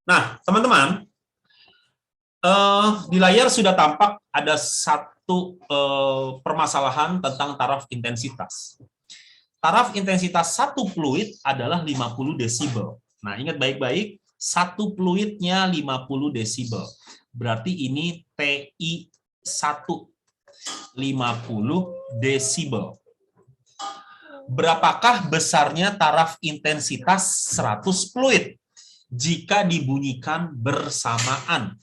Nah, teman-teman, di layar sudah tampak ada satu permasalahan tentang taraf intensitas. Taraf intensitas satu fluid adalah 50 desibel. Nah, ingat baik-baik, satu fluidnya 50 desibel. Berarti ini TI1, 50 desibel. Berapakah besarnya taraf intensitas 100 fluid jika dibunyikan bersamaan?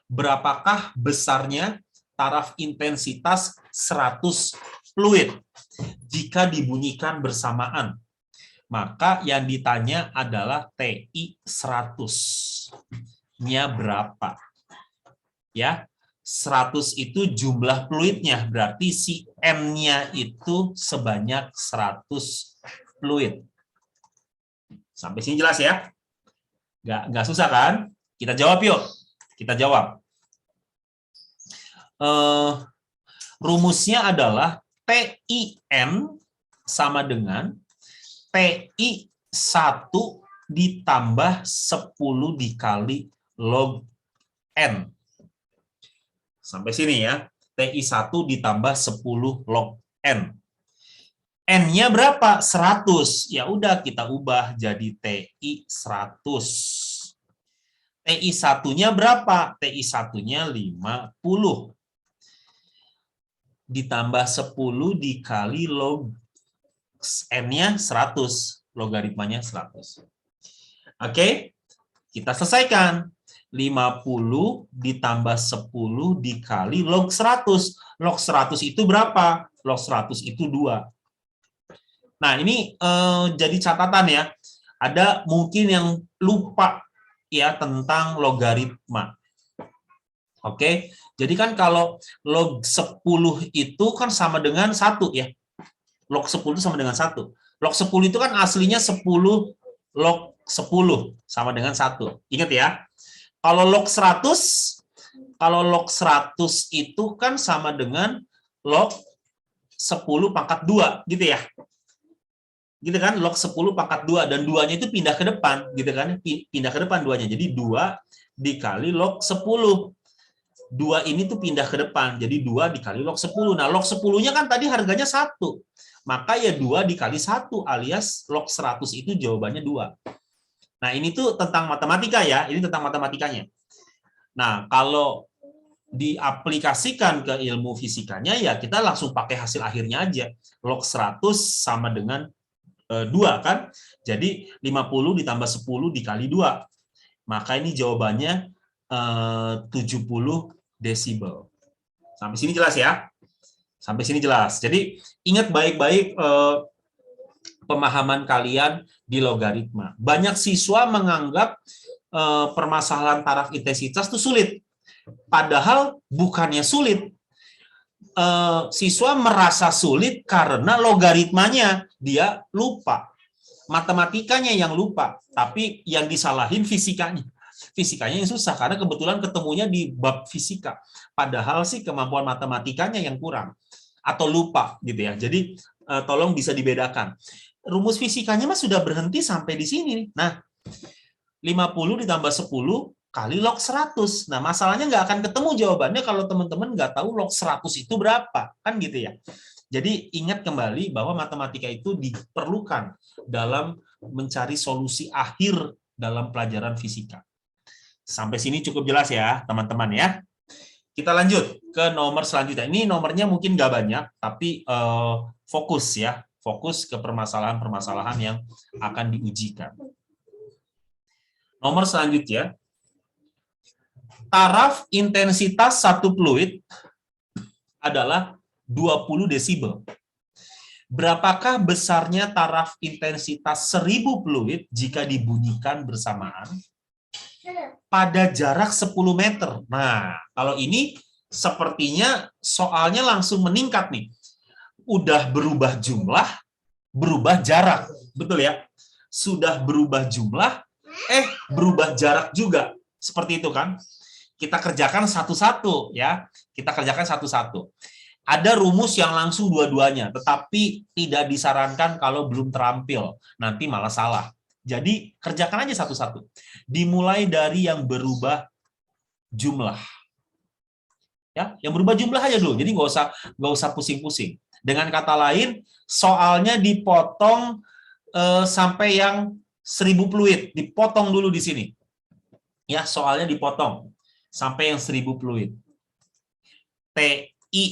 Berapakah besarnya taraf intensitas 100 fluid jika dibunyikan bersamaan? Maka yang ditanya adalah TI 100-nya berapa? Ya, 100 itu jumlah fluidnya, berarti si N-nya itu sebanyak 100 fluid. Sampai sini jelas ya? Nggak susah kan? Kita jawab yuk. Kita jawab. Rumusnya adalah TIN sama dengan TI1 ditambah 10 dikali log N. Sampai sini ya. TI1 ditambah 10 log N. N-nya berapa? 100. Ya udah kita ubah jadi TI 100. TI 1-nya berapa? TI 1-nya 50. Ditambah 10 dikali log N-nya 100. Logaritmanya 100. Oke, kita selesaikan. 50 ditambah 10 dikali log 100. Log 100 itu berapa? Log 100 itu 2. Nah, ini jadi catatan ya. Ada mungkin yang lupa ya tentang logaritma. Oke, jadi kan kalau log 10 itu kan sama dengan 1 ya. Log 10 itu sama dengan 1. Log 10 itu kan aslinya 10 log 10 sama dengan 1. Ingat ya. Kalau log 100 itu kan sama dengan log 10 pangkat 2 gitu ya. Gitu kan, log 10 pangkat 2 dan 2-nya itu pindah ke depan gitu kan. Pindah ke depan 2-nya. Jadi 2 dikali log 10. 2 ini tuh pindah ke depan. Jadi 2 dikali log 10. Nah, log 10-nya kan tadi harganya 1. Maka ya 2 dikali 1 alias log 100 itu jawabannya 2. Nah, ini tuh tentang matematika ya. Ini tentang matematikanya. Nah, kalau diaplikasikan ke ilmu fisikanya, ya kita langsung pakai hasil akhirnya aja. Log 100 sama dengan 2 kan? Jadi 50 ditambah 10 dikali 2. Maka ini jawabannya 70 desibel. Sampai sini jelas ya? Sampai sini jelas. Jadi ingat baik-baik pemahaman kalian di logaritma. Banyak siswa menganggap permasalahan taraf intensitas itu sulit. Padahal bukannya sulit. Siswa merasa sulit karena logaritmanya dia lupa. Matematikanya yang lupa, tapi yang disalahin fisikanya. Fisikanya yang susah karena kebetulan ketemunya di bab fisika. Padahal sih kemampuan matematikanya yang kurang atau lupa gitu ya. Jadi tolong bisa dibedakan. Rumus fisikanya mah sudah berhenti sampai di sini. Nah, 50 ditambah 10 kali log 100. Nah, masalahnya nggak akan ketemu jawabannya kalau teman-teman nggak tahu log 100 itu berapa. Kan gitu ya. Jadi ingat kembali bahwa matematika itu diperlukan dalam mencari solusi akhir dalam pelajaran fisika. Sampai sini cukup jelas ya, teman-teman ya. Kita lanjut ke nomor selanjutnya. Ini nomornya mungkin nggak banyak, tapi fokus ya. Fokus ke permasalahan-permasalahan yang akan diujikan. Nomor selanjutnya, taraf intensitas satu fluid adalah 20 desibel. Berapakah besarnya taraf intensitas 1000 fluid jika dibunyikan bersamaan pada jarak 10 meter? Nah, kalau ini sepertinya soalnya langsung meningkat nih. Udah berubah jumlah, berubah jarak. Betul ya? Sudah berubah jumlah, berubah jarak juga. Seperti itu kan? Kita kerjakan satu-satu ya. Kita kerjakan satu-satu. Ada rumus yang langsung dua-duanya, tetapi tidak disarankan kalau belum terampil. Nanti malah salah. Jadi kerjakan aja satu-satu. Dimulai dari yang berubah jumlah. Ya, yang berubah jumlah aja dulu. Jadi nggak usah pusing-pusing. Dengan kata lain, soalnya dipotong sampai yang 1000 fluid, dipotong dulu di sini. Ya, soalnya dipotong sampai yang 1000 fluid. TI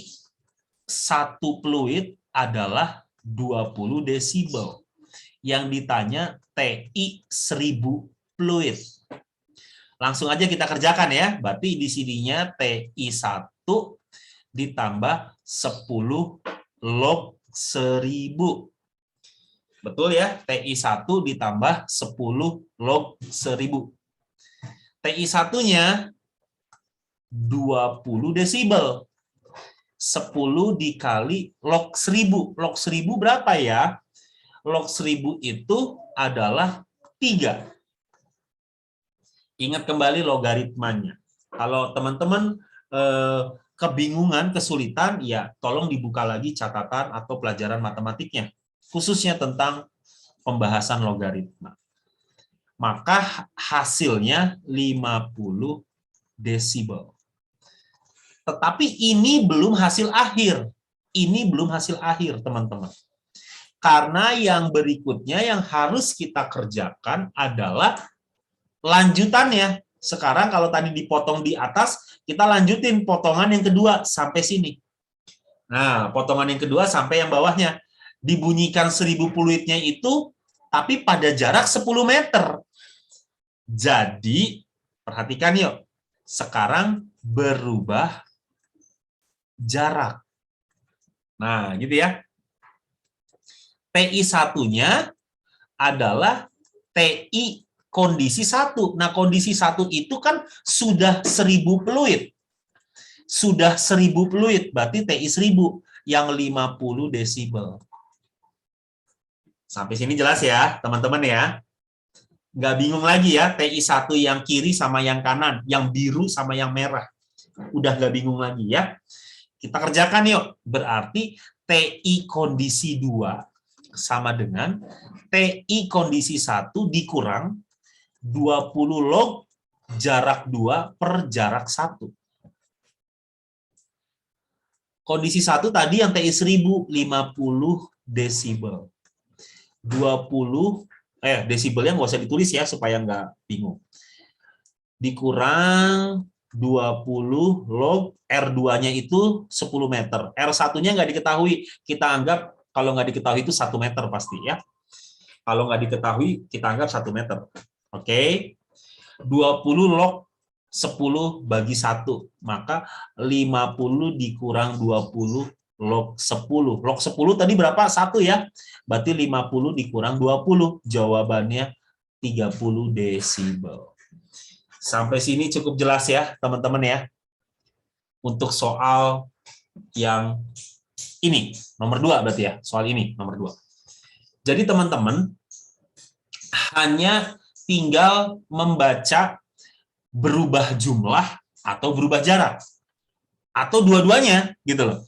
1 fluid adalah 20 desibel. Yang ditanya TI 1000 fluid. Langsung aja kita kerjakan ya. Berarti di sininya TI 1 ditambah 10 log 1000. Betul ya? TI 1 ditambah 10 log 1000. TI 1-nya 20 desibel. 10 dikali log 1000. Log 1000 berapa ya? Log 1000 itu adalah 3. Ingat kembali logaritmanya. Kalau teman-teman kebingungan, kesulitan, ya tolong dibuka lagi catatan atau pelajaran matematiknya. Khususnya tentang pembahasan logaritma. Maka hasilnya 50 desibel. Tetapi ini belum hasil akhir. Ini belum hasil akhir, teman-teman. Karena yang berikutnya yang harus kita kerjakan adalah lanjutannya. Sekarang kalau tadi dipotong di atas, kita lanjutin potongan yang kedua sampai sini. Nah, potongan yang kedua sampai yang bawahnya. Dibunyikan 1000 fluidnya itu, tapi pada jarak 10 meter. Jadi, perhatikan yuk. Sekarang berubah jarak. Nah, gitu ya. TI 1-nya adalah TI kondisi 1. Nah, kondisi 1 itu kan sudah 1000 fluid. Sudah 1000 fluid, berarti TI 1000 yang 50 desibel. Sampai sini jelas ya, teman-teman ya. Nggak bingung lagi ya, TI 1 yang kiri sama yang kanan, yang biru sama yang merah. Udah nggak bingung lagi ya. Kita kerjakan yuk. Berarti TI kondisi 2 sama dengan TI kondisi 1 dikurang 20 log jarak 2 per jarak 1. Kondisi 1 tadi yang TI 1000, 50 desibel. 20 desibelnya nggak usah ditulis ya supaya nggak bingung. Dikurang 20 log R2-nya itu 10 meter. R1-nya nggak diketahui. Kita anggap kalau nggak diketahui itu 1 meter pasti ya. Kalau nggak diketahui kita anggap 1 meter. Oke. 20 log 10 bagi 1. Maka 50 dikurang 20 log 10. Log 10 tadi berapa? 1 ya. Berarti 50 dikurang 20. Jawabannya 30 desibel. Sampai sini cukup jelas ya, teman-teman ya. Untuk soal yang ini, nomor 2 berarti ya. Soal ini, nomor 2. Jadi teman-teman hanya tinggal membaca berubah jumlah atau berubah jarak. Atau dua-duanya gitu loh.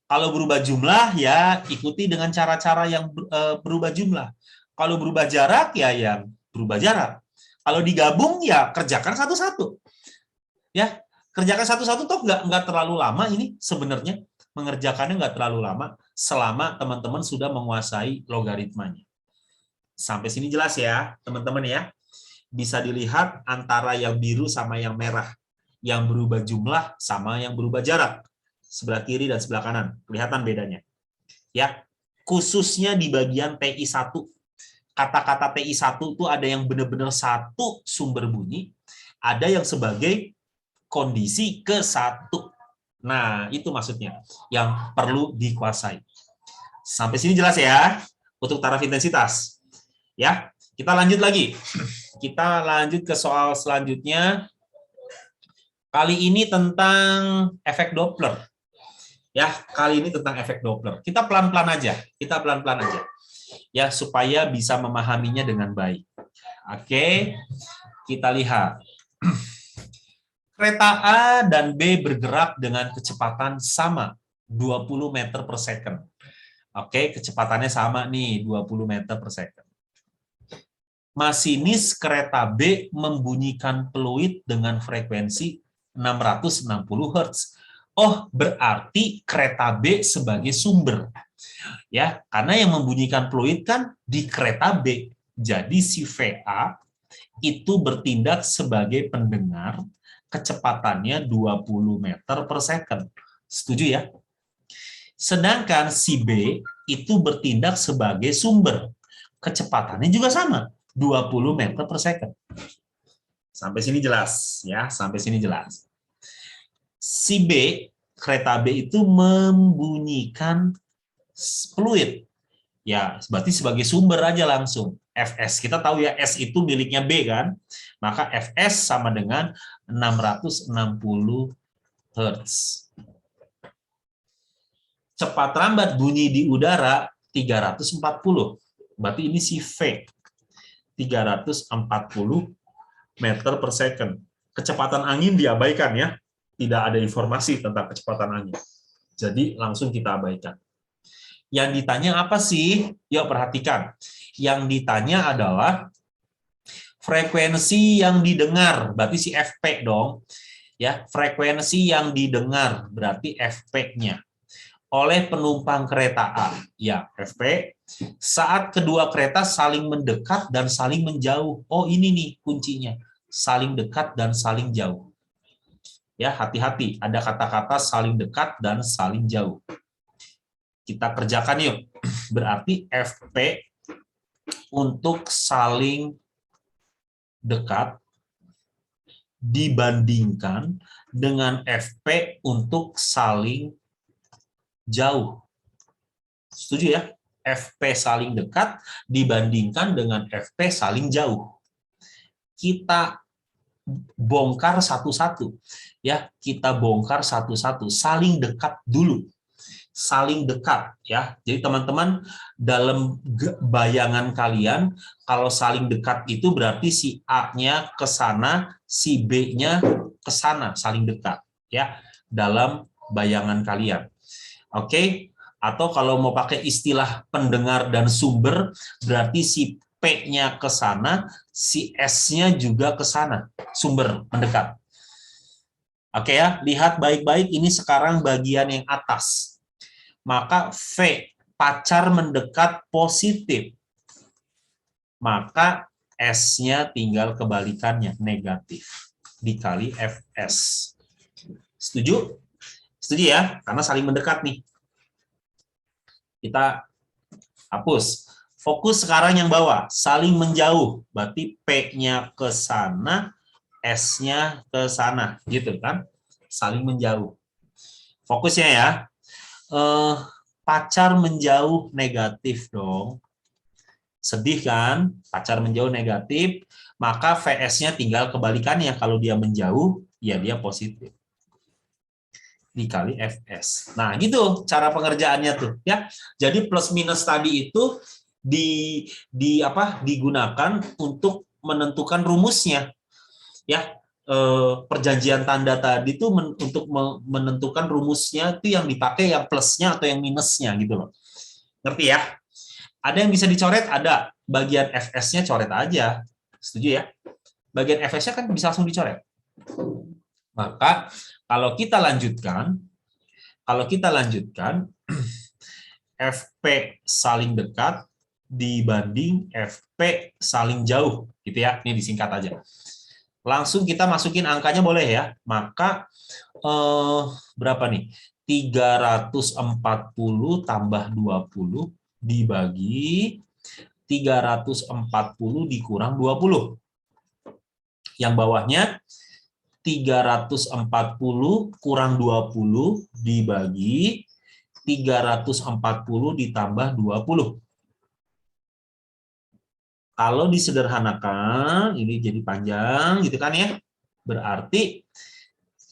Kalau berubah jumlah ya ikuti dengan cara-cara yang berubah jumlah. Kalau berubah jarak ya yang berubah jarak. Kalau digabung ya kerjakan satu-satu. Ya, kerjakan satu-satu toh nggak terlalu lama ini sebenarnya. Mengerjakannya nggak terlalu lama selama teman-teman sudah menguasai logaritmanya. Sampai sini jelas ya, teman-teman ya. Bisa dilihat antara yang biru sama yang merah. Yang berubah jumlah sama yang berubah jarak. Sebelah kiri dan sebelah kanan. Kelihatan bedanya. Ya, khususnya di bagian TI 1. Kata-kata TI 1 itu ada yang benar-benar satu sumber bunyi, ada yang sebagai kondisi ke 1. Nah, itu maksudnya yang perlu dikuasai. Sampai sini jelas ya untuk taraf intensitas. Ya, kita lanjut lagi. Kita lanjut ke soal selanjutnya. Kali ini tentang efek Doppler. Ya, kali ini tentang efek Doppler. Kita pelan-pelan aja. Ya, supaya bisa memahaminya dengan baik. Oke, kita lihat. Kereta A dan B bergerak dengan kecepatan sama, 20 meter per second. Oke, kecepatannya sama nih, 20 meter per second. masinis kereta B membunyikan peluit dengan frekuensi 660 Hz. Oh, berarti kereta B sebagai sumber. Ya, karena yang membunyikan peluit kan di kereta B. Jadi si VA itu bertindak sebagai pendengar, kecepatannya 20 meter per second. Setuju ya? Sedangkan si B itu bertindak sebagai sumber. Kecepatannya juga sama, 20 meter per second. Sampai sini jelas ya, sampai sini jelas. Si B, kereta B itu membunyikan peluit. Ya, berarti sebagai sumber aja langsung. Fs, kita tahu ya, S itu miliknya B kan? Maka Fs sama dengan 660 Hz. Cepat rambat bunyi di udara 340. Berarti ini si V. 340 meter per second. Kecepatan angin diabaikan ya. Tidak ada informasi tentang kecepatan angin. Jadi langsung kita abaikan. Yang ditanya apa sih? Yuk perhatikan. Yang ditanya adalah frekuensi yang didengar, berarti si FP dong. Ya, frekuensi yang didengar berarti FP-nya oleh penumpang kereta A. Ya, FP saat kedua kereta saling mendekat dan saling menjauh. Oh, ini nih kuncinya. Saling dekat dan saling jauh. Ya, hati-hati, ada kata-kata saling dekat dan saling jauh. Kita kerjakan yuk. Berarti FP untuk saling dekat dibandingkan dengan FP untuk saling jauh. Setuju ya? FP saling dekat dibandingkan dengan FP saling jauh. Kita bongkar satu-satu. Ya, kita bongkar satu-satu. Saling dekat dulu. Saling dekat ya. Jadi teman-teman dalam bayangan kalian kalau saling dekat itu berarti si A-nya ke sana, si B-nya ke sana, saling dekat ya dalam bayangan kalian. Oke? Atau kalau mau pakai istilah pendengar dan sumber berarti si P-nya ke sana, si S-nya juga ke sana, sumber mendekat. Oke ya, lihat baik-baik ini sekarang bagian yang atas. Maka V, pacar mendekat positif. Maka S-nya tinggal kebalikannya, negatif. Dikali Fs. Setuju? Setuju ya? Karena saling mendekat nih. Kita hapus. Fokus sekarang yang bawah. Saling menjauh. Berarti P-nya ke sana, S-nya ke sana. Gitu kan? Saling menjauh. Fokusnya ya. Pacar menjauh negatif dong. Sedih kan? Pacar menjauh negatif, maka VS-nya tinggal kebalikannya. Kalau dia menjauh, ya dia positif. Dikali Fs. Nah, gitu cara pengerjaannya tuh ya. Jadi plus minus tadi itu digunakan untuk menentukan rumusnya. Ya. Perjanjian tanda tadi itu untuk menentukan rumusnya itu yang dipakai yang plusnya atau yang minusnya gitu loh. Ngerti ya? Ada yang bisa dicoret, ada. Bagian Fs-nya coret aja. Setuju ya? Bagian Fs-nya kan bisa langsung dicoret. Maka kalau kita lanjutkan Fp saling dekat dibanding Fp saling jauh gitu ya. Ini disingkat aja. Langsung kita masukin angkanya boleh ya. Maka berapa nih? 340 tambah 20 dibagi 340 dikurang 20. Yang bawahnya 340 kurang 20 dibagi 340 ditambah 20. Kalau disederhanakan, ini jadi panjang gitu kan ya. Berarti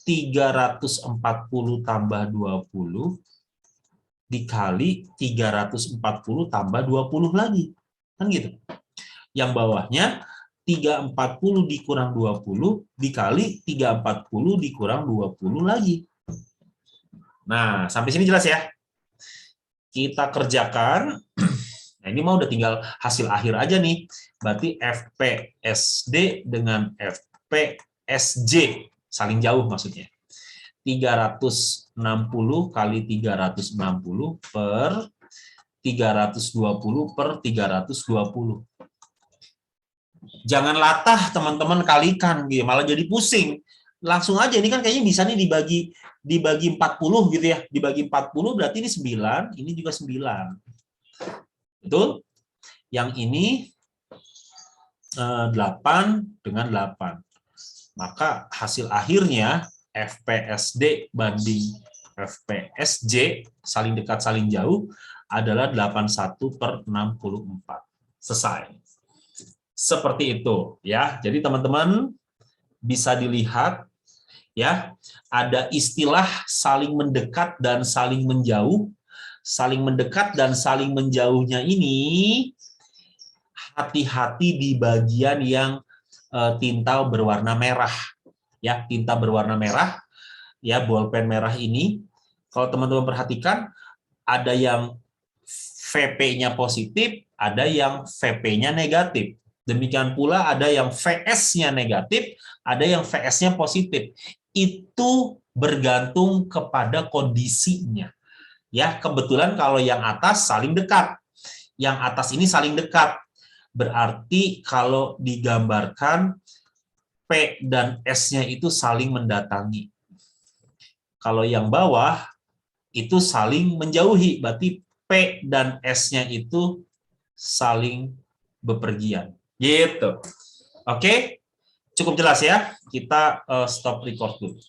340 tambah 20 dikali 340 tambah 20 lagi. Kan gitu. Yang bawahnya 340 dikurang 20 dikali 340 dikurang 20 lagi. Nah, sampai sini jelas ya? Kita kerjakan. Nah, ini mau udah tinggal hasil akhir aja nih. Berarti FPSD dengan FPSJ saling jauh maksudnya. 360 kali 360 per 320 per 320. Jangan latah teman-teman kalikan gitu, malah jadi pusing. Langsung aja, ini kan kayaknya bisa nih dibagi 40 gitu ya. Dibagi 40 berarti ini 9, ini juga 9. Betul? Yang ini 8 dengan 8. Maka hasil akhirnya FPSD banding FPSJ saling dekat saling jauh adalah 81 per 64. Selesai. Seperti itu ya. Jadi teman-teman bisa dilihat ya, ada istilah saling mendekat dan saling menjauh. Saling mendekat dan saling menjauhnya ini hati-hati di bagian yang tinta berwarna merah. Ya, tinta berwarna merah ya, bolpen merah ini. Kalau teman-teman perhatikan ada yang VP-nya positif, ada yang VP-nya negatif. Demikian pula ada yang VS-nya negatif, ada yang VS-nya positif. Itu bergantung kepada kondisinya. Ya, kebetulan kalau yang atas saling dekat. Yang atas ini saling dekat. Berarti kalau digambarkan P dan S-nya itu saling mendatangi. Kalau yang bawah itu saling menjauhi, berarti P dan S-nya itu saling bepergian. Gitu. Oke, cukup jelas ya. Kita stop record dulu.